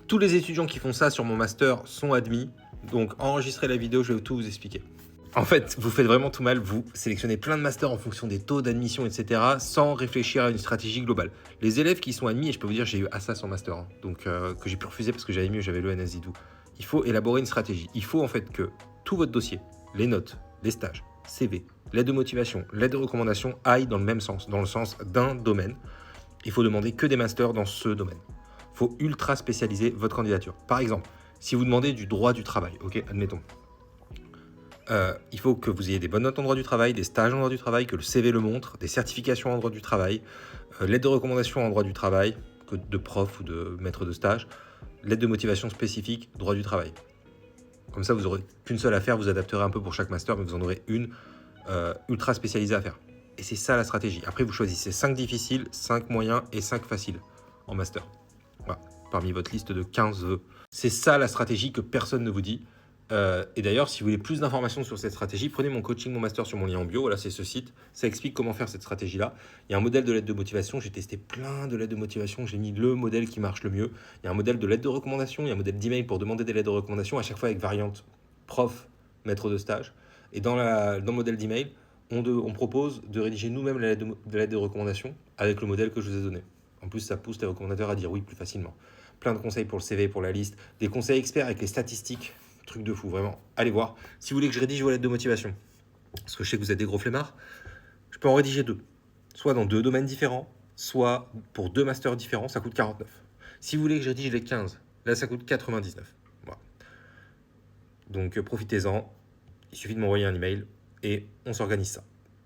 Tous les étudiants qui font ça sur mon master sont admis. Donc enregistrez la vidéo, je vais tout vous expliquer. En fait, vous faites vraiment tout mal, vous sélectionnez plein de masters en fonction des taux d'admission, etc. sans réfléchir à une stratégie globale. Les élèves qui sont admis, et je peux vous dire, j'ai eu Assas en master, hein, donc que j'ai pu refuser parce que j'avais mieux, j'avais le NSI tout. Il faut élaborer une stratégie. Il faut en fait que tout votre dossier, les notes, les stages, CV, l'aide de motivation, l'aide de recommandation aillent dans le même sens, dans le sens d'un domaine. Il faut demander que des masters dans ce domaine. Il faut ultra spécialiser votre candidature. Par exemple, si vous demandez du droit du travail, ok, admettons. Il faut que vous ayez des bonnes notes en droit du travail, des stages en droit du travail, que le CV le montre, des certifications en droit du travail, l'aide de recommandation en droit du travail, que de prof ou de maître de stage, l'aide de motivation spécifique, droit du travail. Comme ça, vous n'aurez qu'une seule à faire, vous adapterez un peu pour chaque master, mais vous en aurez une ultra spécialisée à faire. Et c'est ça la stratégie. Après, vous choisissez 5 difficiles, 5 moyens et 5 faciles en master. Voilà, parmi votre liste de 15 vœux. C'est ça la stratégie que personne ne vous dit. Et d'ailleurs, si vous voulez plus d'informations sur cette stratégie, prenez mon coaching, mon master sur mon lien en bio. Voilà, c'est ce site. Ça explique comment faire cette stratégie-là. Il y a un modèle de lettre de motivation. J'ai testé plein de lettres de motivation. J'ai mis le modèle qui marche le mieux. Il y a un modèle de lettre de recommandation. Il y a un modèle d'email pour demander des lettres de recommandation, à chaque fois avec variante prof, maître de stage. Et dans le modèle d'email, on propose de rédiger nous-mêmes la lettre de recommandation avec le modèle que je vous ai donné. En plus, ça pousse les recommandateurs à dire oui plus facilement. Plein de conseils pour le CV, pour la liste. Des conseils experts avec les statistiques. Truc de fou, vraiment. Allez voir. Si vous voulez que je rédige vos lettres de motivation, parce que je sais que vous êtes des gros flemmards, je peux en rédiger 2. Soit dans 2 domaines différents, soit pour 2 masters différents, ça coûte 49. Si vous voulez que je rédige les 15, là ça coûte 99. Voilà. Donc profitez-en. Il suffit de m'envoyer un email et on s'organise ça.